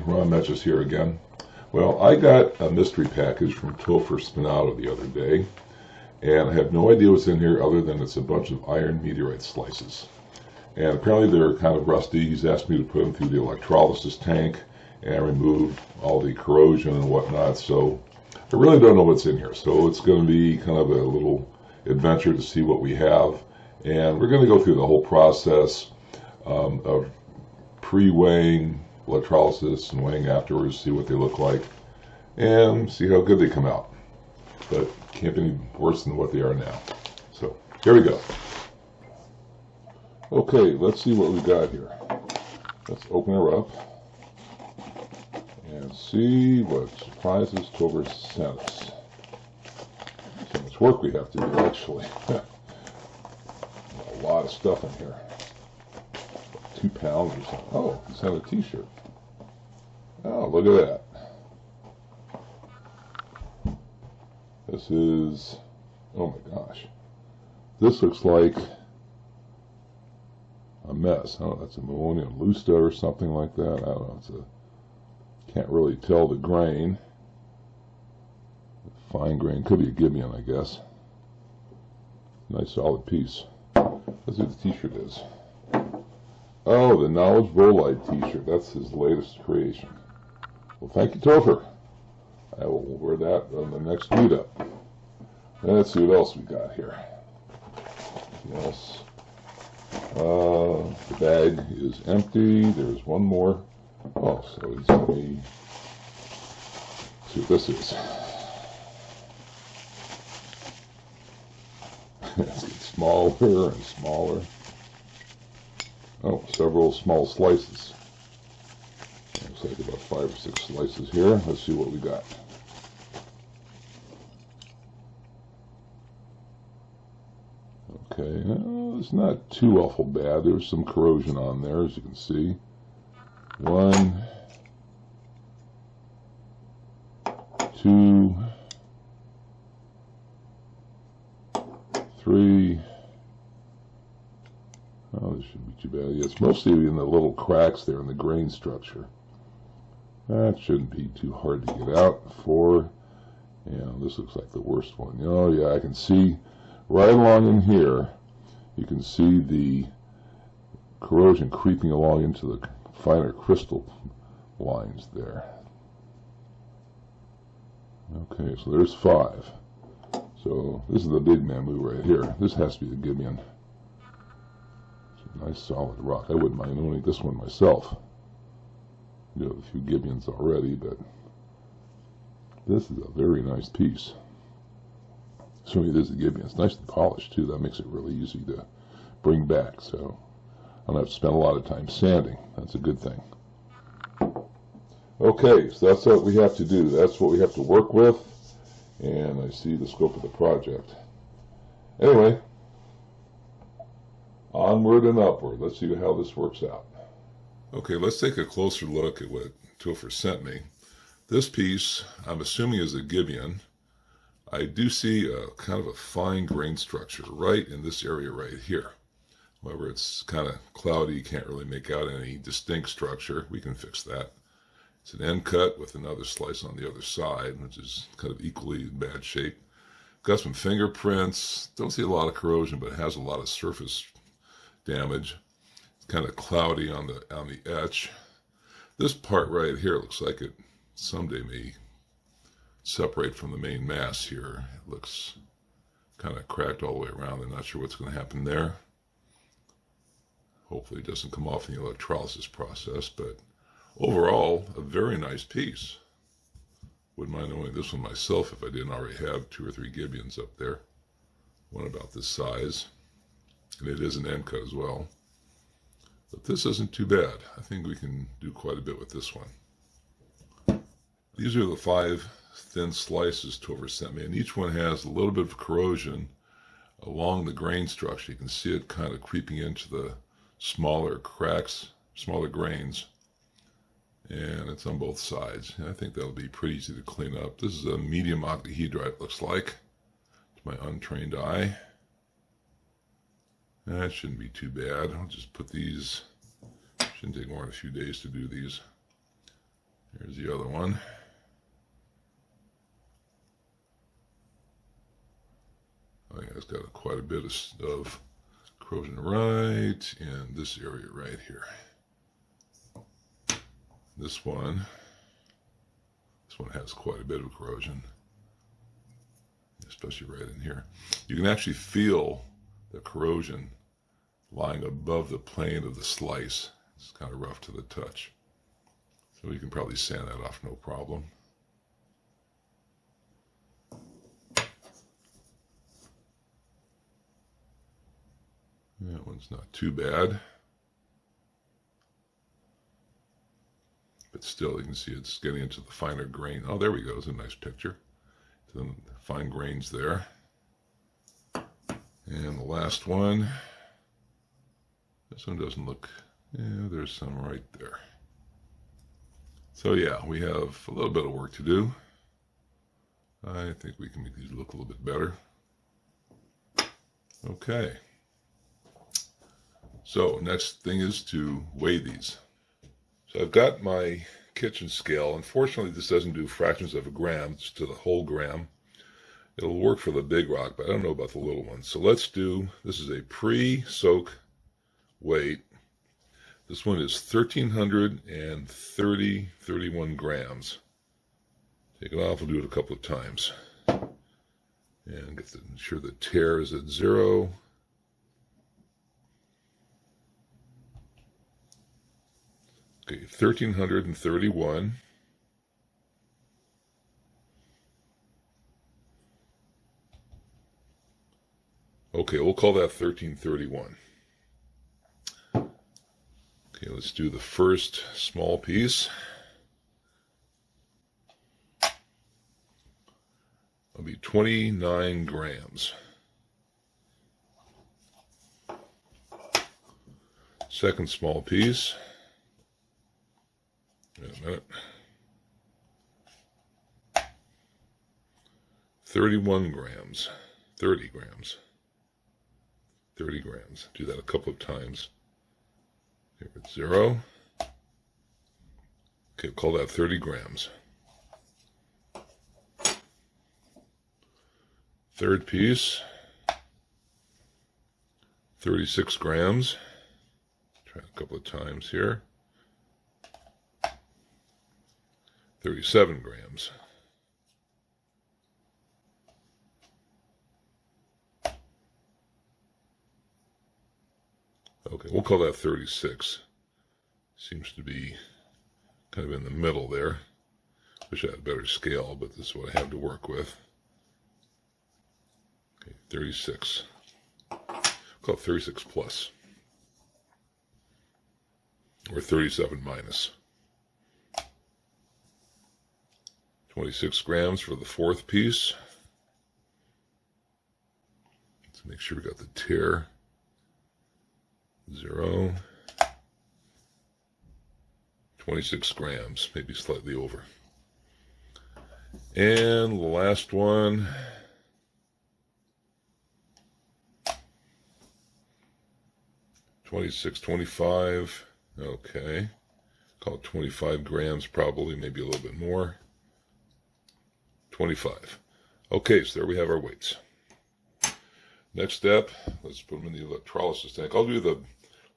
Ron Metchis here again. Well, I got a mystery package from Topher Spinato the other day, and I have no idea what's in here other than it's a bunch of iron meteorite slices. And apparently they're kind of rusty. He's asked me to put them through the electrolysis tank and remove all the corrosion and whatnot, so I really don't know what's in here. So it's going to be kind of a little adventure to see what we have, and we're going to go through the whole process of pre-weighing, electrolysis, and weighing afterwards, see what they look like, and see how good they come out. But can't be any worse than what they are now. So here we go. Okay, let's see what we got here. Let's open her up and see what surprises Topher sent us. So much work we have to do, actually. A lot of stuff in here. 2 pounds or something. Oh, he sent a t-shirt. Oh, look at that. This is, oh my gosh. This looks like a mess. I don't know, that's ammonium lusta or something like that. I don't know, it's a, can't really tell the grain. Fine grain, could be a Gibeon, I guess. Nice solid piece. Let's see what the t-shirt is. Oh, the Knowledge Bolide t-shirt. That's his latest creation. Well, thank you, Topher. I will wear that on the next meetup. Let's see what else we got here. Yes. The bag is empty. There's one more. Oh, so he's let me see what this is. It's getting smaller and smaller. Oh, several small slices. Looks like about 5 or 6 slices here. Let's see what we got. Okay, it's not too awful bad. There's some corrosion on there, as you can see. 1, 2, 3. Oh, this shouldn't be too bad. Yeah, it's mostly in the little cracks there in the grain structure. That shouldn't be too hard to get out. 4. Yeah, this looks like the worst one. Oh, yeah, I can see right along in here, you can see the corrosion creeping along into the finer crystal lines there. Okay, so there's 5. So this is the big mammoo right here. This has to be the Gibeon. Nice solid rock. I wouldn't mind owning this one myself. You have a few Gibeons already, but this is a very nice piece. Certainly it is a Gibeon. It's nicely polished too. That makes it really easy to bring back. So I don't have to spend a lot of time sanding. That's a good thing. Okay, so that's what we have to do. That's what we have to work with. And I see the scope of the project. Anyway, onward and upward. Let's see how this works out. Okay, let's take a closer look at what Topher sent me. This piece, I'm assuming, is a Gibeon. I do see a kind of a fine grain structure right in this area right here. However, it's kind of cloudy. You can't really make out any distinct structure. We can fix that. It's an end cut with another slice on the other side, which is kind of equally in bad shape. Got some fingerprints. Don't see a lot of corrosion, but it has a lot of surface damage. It's kind of cloudy on the etch. This part right here looks like it someday may separate from the main mass here. It looks kind of cracked all the way around. I'm not sure what's going to happen there. Hopefully it doesn't come off in the electrolysis process, but overall, a very nice piece. Wouldn't mind owning this one myself if I didn't already have 2 or 3 Gibeons up there. One about this size. And it is an end cut as well. But this isn't too bad. I think we can do quite a bit with this one. These are the 5 thin slices Topher sent me, and each one has a little bit of corrosion along the grain structure. You can see it kind of creeping into the smaller cracks, smaller grains, and it's on both sides. And I think that'll be pretty easy to clean up. This is a medium octahedrite, looks like, to my untrained eye. That shouldn't be too bad. I'll just put these, shouldn't take more than a few days to do these. the other one. Oh yeah, it's got quite a bit of corrosion right in this area right here. This one has quite a bit of corrosion, especially right in here. You can actually feel the corrosion lying above the plane of the slice. It's kind of rough to the touch. So you can probably sand that off no problem. That one's not too bad. But still, you can see it's getting into the finer grain. Oh, there we go. It's a nice picture. Some fine grains there. And the last one. This one doesn't look... Yeah, there's some right there. So yeah, we have a little bit of work to do. I think we can make these look a little bit better. Okay. So next thing is to weigh these. So I've got my kitchen scale. Unfortunately, this doesn't do fractions of a gram, it's to the whole gram. It'll work for the big rock, but I don't know about the little ones. So let's do, this is a pre-soak weight. This one is 1,331 grams. Take it off, we'll do it a couple of times. And ensure the tear is at 0. Okay, 1,331. Okay, we'll call that 1,331. Okay, let's do the first small piece. It'll be 29 grams. Second small piece. Wait a minute. 31 grams. 30 grams. 30 grams. Do that a couple of times. Here it's 0. Okay, we'll call that 30 grams. Third piece. 36 grams. Try it a couple of times here. 37 grams. Okay, we'll call that 36. Seems to be kind of in the middle there. Wish I had a better scale, but this is what I have to work with. Okay, 36. Call it 36 plus. Or 37 minus. 26 grams for the fourth piece. Let's make sure we got the tear. 0. 26 grams, maybe slightly over. And the last one. 26, 25. Okay. Call it 25 grams probably, maybe a little bit more. 25. Okay, so there we have our weights. Next step, let's put them in the electrolysis tank. I'll do the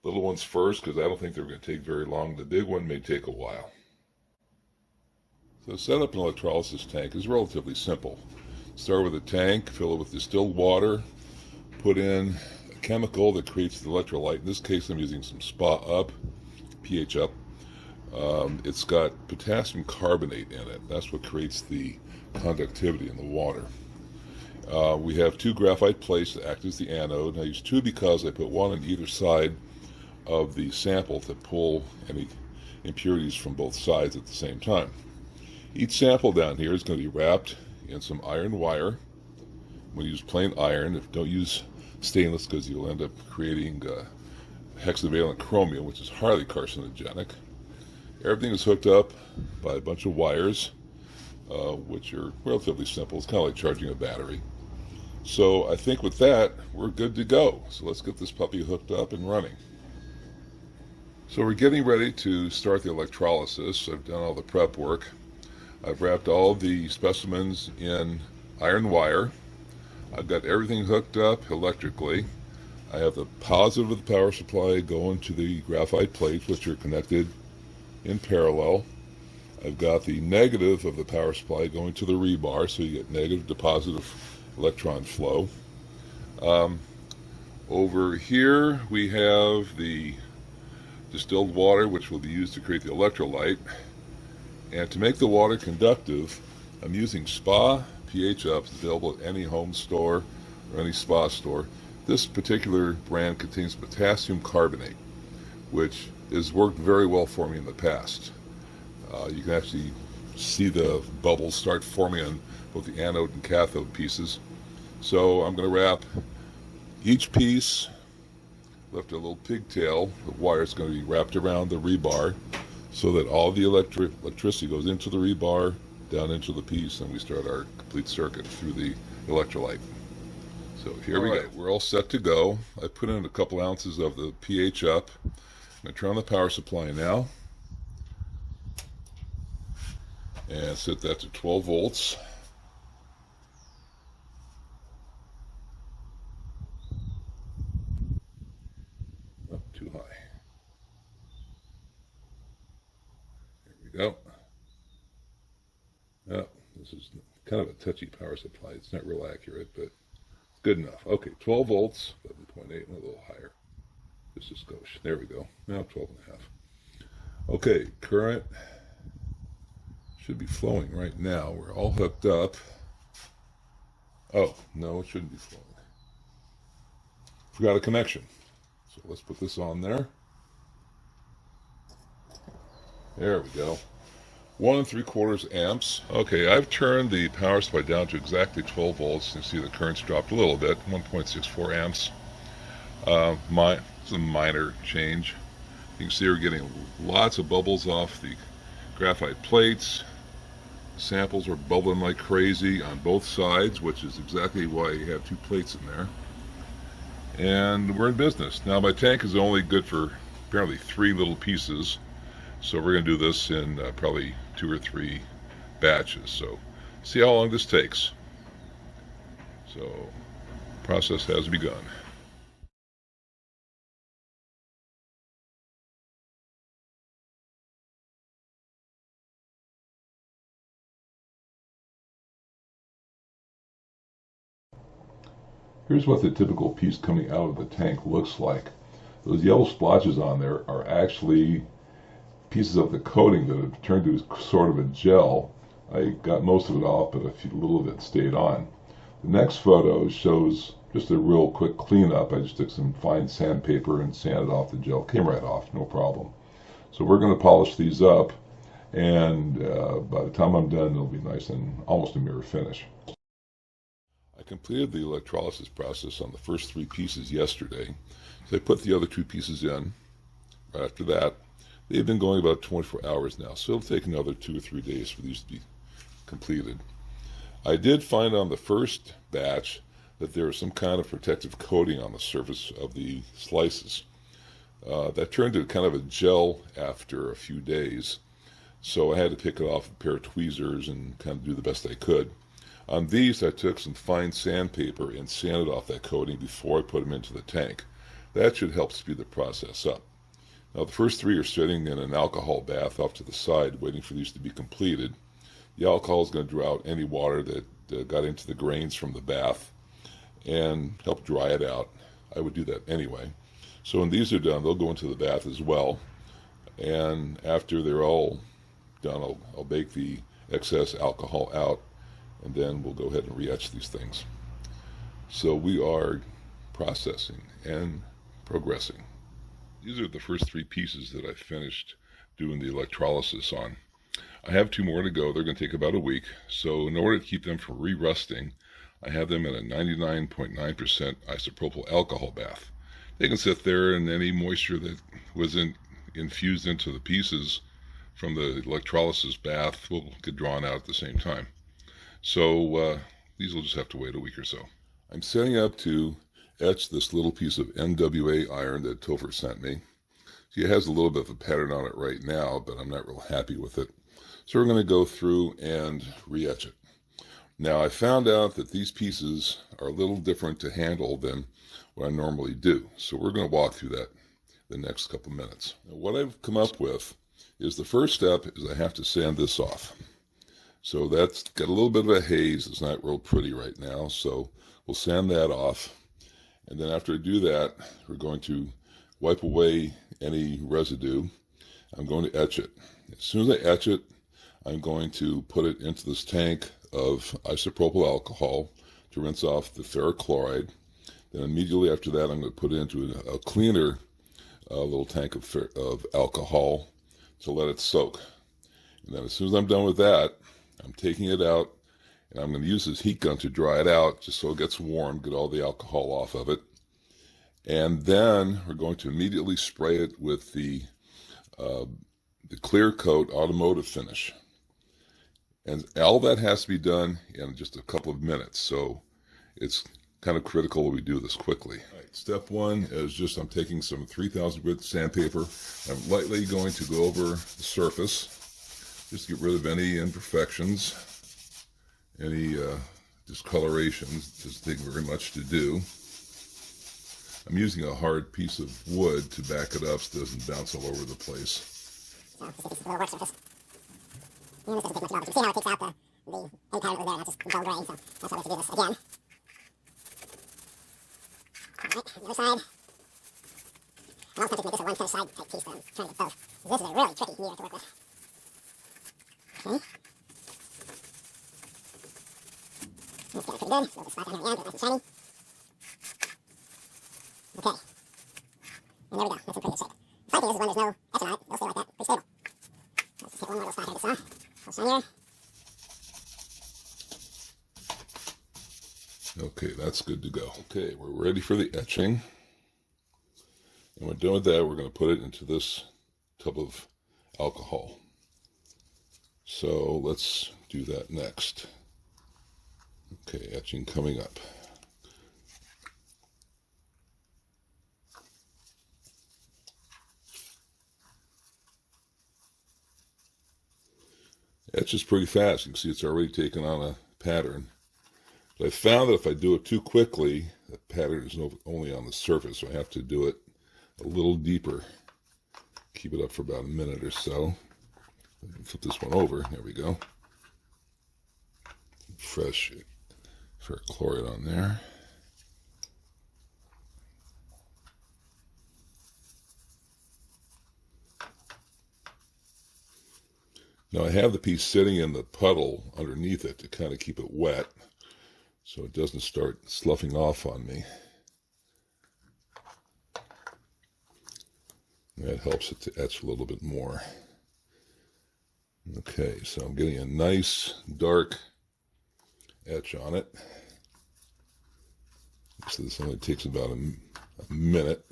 little ones first because I don't think they're going to take very long. The big one may take a while. So set up an electrolysis tank is relatively simple. Start with a tank, fill it with distilled water, put in a chemical that creates the electrolyte. In this case, I'm using some Spa Up, pH Up. It's got potassium carbonate in it. That's what creates the conductivity in the water. We have 2 graphite plates that act as the anode. I use 2 because I put 1 on either side of the sample to pull any impurities from both sides at the same time. Each sample down here is going to be wrapped in some iron wire. I'm going to use plain iron. Don't use stainless because you'll end up creating hexavalent chromium, which is highly carcinogenic. Everything is hooked up by a bunch of wires, which are relatively simple. It's kind of like charging a battery. So I think with that, we're good to go. So let's get this puppy hooked up and running. So we're getting ready to start the electrolysis. I've done all the prep work. I've wrapped all the specimens in iron wire. I've got everything hooked up electrically. I have the positive of the power supply going to the graphite plates, which are connected in parallel. I've got the negative of the power supply going to the rebar, so you get negative to positive electron flow. Over here we have the distilled water, which will be used to create the electrolyte. And to make the water conductive, I'm using spa pH ups available at any home store or any spa store. This particular brand contains potassium carbonate, which has worked very well for me in the past. You can actually see the bubbles start forming on both the anode and cathode pieces. So I'm going to wrap each piece, left a little pigtail of wire is going to be wrapped around the rebar so that all the electricity goes into the rebar, down into the piece, and we start our complete circuit through the electrolyte. So here we go. We're all set to go. I put in a couple ounces of the pH up. I'm going to turn on the power supply now and set that to 12 volts. Too high. There we go. This is kind of a touchy power supply. It's not real accurate, but it's good enough. Okay, 12 volts, 11.8, and a little higher. Just a skosh. There we go. Now 12 and a half. Okay, current should be flowing right now. We're all hooked up. Oh, no, it shouldn't be flowing. Forgot a connection. So let's put this on there. There we go. 1 3/4 amps. Okay, I've turned the power supply down to exactly 12 volts. You can see the current's dropped a little bit, 1.64 amps. It's a minor change. You can see we're getting lots of bubbles off the graphite plates. Samples are bubbling like crazy on both sides, which is exactly why you have two plates in there. And we're in business. Now my tank is only good for apparently 3 little pieces, so we're going to do this in probably 2 or 3 batches. So see how long this takes. So process has begun. Here's what the typical piece coming out of the tank looks like. Those yellow splotches on there are actually pieces of the coating that have turned to sort of a gel. I got most of it off, but a little of it stayed on. The next photo shows just a real quick cleanup. I just took some fine sandpaper and sanded off the gel. Came right off, no problem. So we're going to polish these up, and by the time I'm done, it'll be nice and almost a mirror finish. I completed the electrolysis process on the first 3 pieces yesterday, so I put the other 2 pieces in right after that. They've been going about 24 hours now, so it'll take another 2 or 3 days for these to be completed. I did find on the first batch that there was some kind of protective coating on the surface of the slices. That turned to kind of a gel after a few days, so I had to pick it off with a pair of tweezers and kind of do the best I could. On these, I took some fine sandpaper and sanded off that coating before I put them into the tank. That should help speed the process up. Now, the first 3 are sitting in an alcohol bath off to the side, waiting for these to be completed. The alcohol is going to draw out any water that got into the grains from the bath and help dry it out. I would do that anyway. So when these are done, they'll go into the bath as well. And after they're all done, I'll bake the excess alcohol out, and then we'll go ahead and re-etch these things. So we are processing and progressing. These are the first 3 pieces that I finished doing the electrolysis on. I have 2 more to go. They're going to take about a week. So in order to keep them from re-rusting, I have them in a 99.9% isopropyl alcohol bath. They can sit there, and any moisture that was infused into the pieces from the electrolysis bath will get drawn out at the same time. So these will just have to wait a week or so. I'm setting up to etch this little piece of NWA iron that Topher sent me. See, it has a little bit of a pattern on it right now, but I'm not real happy with it. So we're going to go through and re-etch it. Now, I found out that these pieces are a little different to handle than what I normally do. So we're going to walk through that the next couple minutes. Now, what I've come up with is the first step is I have to sand this off. So that's got a little bit of a haze. It's not real pretty right now. So we'll sand that off. And then after I do that, we're going to wipe away any residue. I'm going to etch it. As soon as I etch it, I'm going to put it into this tank of isopropyl alcohol to rinse off the ferric chloride. Then immediately after that, I'm going to put it into a cleaner little tank of alcohol to let it soak. And then as soon as I'm done with that, I'm taking it out, and I'm going to use this heat gun to dry it out just so it gets warm, get all the alcohol off of it. And then we're going to immediately spray it with the clear coat automotive finish. And all that has to be done in just a couple of minutes. So it's kind of critical that we do this quickly. All right, step one is just I'm taking some 3000 grit sandpaper. I'm lightly going to go over the surface just to get rid of any imperfections, any discolorations. Doesn't take very much to do. I'm using a hard piece of wood to back it up so it doesn't bounce all over the place. So this is a little work surface. And this doesn't take much at all. But you see how it takes out the any pattern that was there, that's just dull gray, so that's why we have to do this again. Alright, the other side. I'm also tempted to make this a one finished side type piece, but I'm trying to get both. This is a really tricky meter to work with. Okay. That's getting pretty good. So we'll spot down here at the end, get it nice and shiny. Okay. And there we go. That's in pretty good shape. The funny thing is when there's no etching on it, it'll stay like that, pretty stable. Let's just hit one more little spot here to this off. A little shinier. Okay, that's good to go. Okay, we're ready for the etching. And when done with that, we're going to put it into this tub of alcohol. So let's do that next. Okay, etching coming up. Etches pretty fast. You can see it's already taken on a pattern. But I found that if I do it too quickly, the pattern is only on the surface, so I have to do it a little deeper. Keep it up for about a minute or so. Flip this one over. There we go. Fresh ferric chloride on there. Now I have the piece sitting in the puddle underneath it to kind of keep it wet so it doesn't start sloughing off on me. That helps it to etch a little bit more. Okay, so I'm getting a nice dark etch on it. So this only takes about a minute.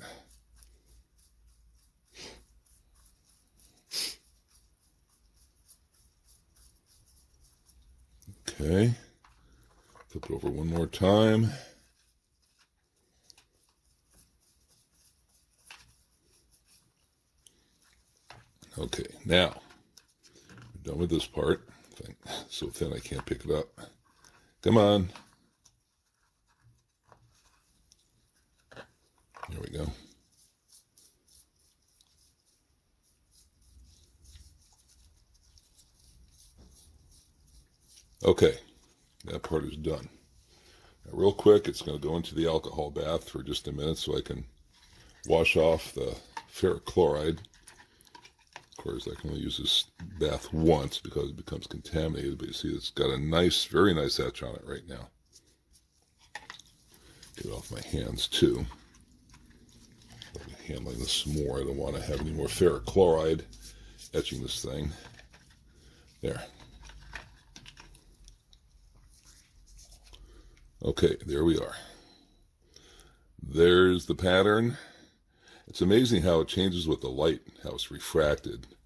Okay, flip it over one more time. Okay, now we're done with this part. So thin I can't pick it up. Come on. There we go. Okay, that part is done. Now, real quick, it's going to go into the alcohol bath for just a minute so I can wash off the ferric chloride. Of course, I can only use this bath once because it becomes contaminated, but you see it's got a nice, very nice etch on it right now. Get it off my hands too. I'll be handling this more. I don't want to have any more ferric chloride etching this thing. There. Okay, there we are. There's the pattern. It's amazing how it changes with the light, how it's refracted. It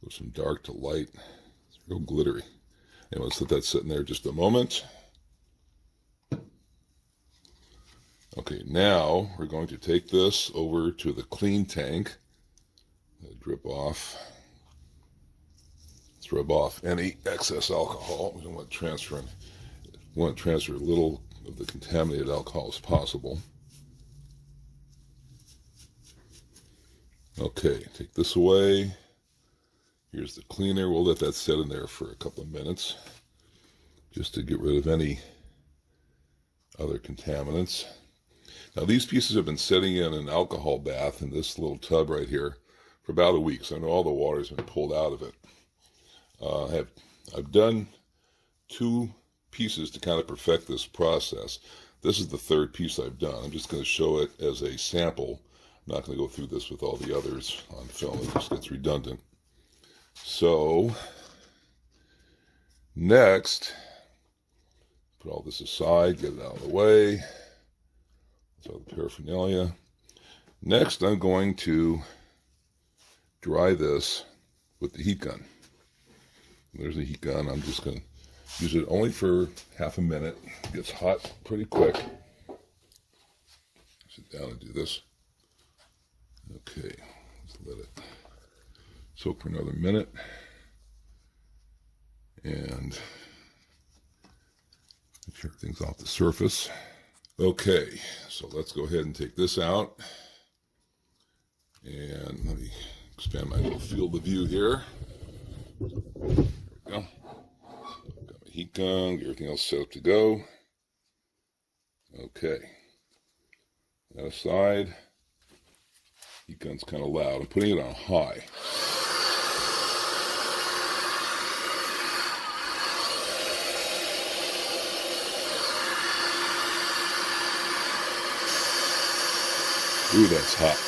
goes from dark to light. It's real glittery. And let's let that sit in there just a moment. Okay, now we're going to take this over to the clean tank Drip off. Let's rub off any excess alcohol. We don't want to transfer as little of the contaminated alcohol as possible. Okay, take this away. Here's the cleaner. We'll let that sit in there for a couple of minutes just to get rid of any other contaminants. Now these pieces have been sitting in an alcohol bath in this little tub right here for about a week, so I know all the water's been pulled out of it. I've done 2 pieces to kind of perfect this process. This is the 3rd piece I've done. I'm just going to show it as a sample. I'm not going to go through this with all the others on film. It just gets redundant. So next, put all this aside, get it out of the way. That's all the paraphernalia. Next, I'm going to dry this with the heat gun. There's the heat gun. I'm just going to use it only for half a minute. It gets hot pretty quick. Sit down and do this. Okay, let's let it soak for another minute. And make sure everything's off the surface. Okay, so let's go ahead and take this out. And let me expand my little field of view here. There we go. Got my heat gun, get everything else set up to go. Okay. That aside. Heat gun's kind of loud. I'm putting it on high. Ooh, that's hot.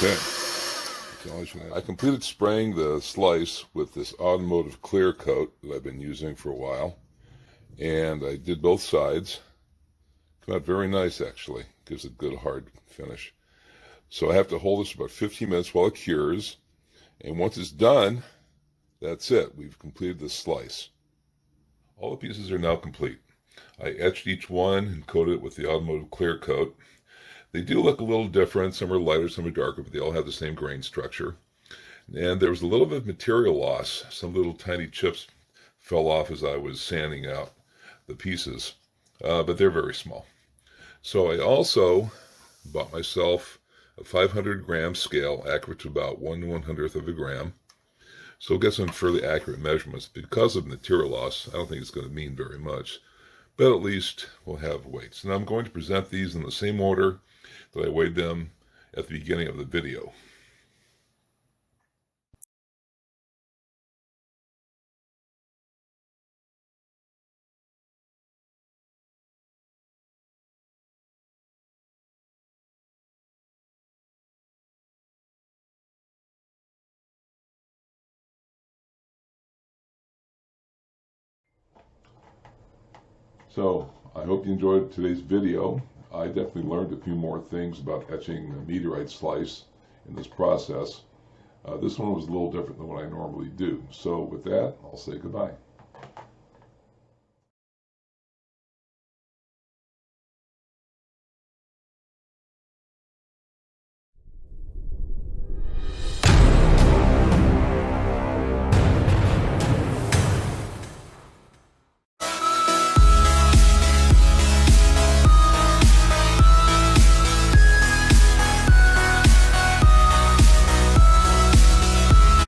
Okay. I completed spraying the slice with this automotive clear coat that I've been using for a while. And I did both sides. Came out very nice, actually. Gives a good hard finish. So I have to hold this for about 15 minutes while it cures. And once it's done, that's it. We've completed the slice. All the pieces are now complete. I etched each one and coated it with the automotive clear coat. They do look a little different. Some are lighter, some are darker, but they all have the same grain structure. And there was a little bit of material loss. Some little tiny chips fell off as I was sanding out the pieces, but they're very small. So I also bought myself a 500-gram scale, accurate to about 1/100th of a gram. So we'll get some fairly accurate measurements. Because of material loss, I don't think it's going to mean very much, but at least we'll have weights. And I'm going to present these in the same order that I weighed them at the beginning of the video. So I hope you enjoyed today's video. I definitely learned a few more things about etching a meteorite slice in this process. This one was a little different than what I normally do. So with that, I'll say goodbye.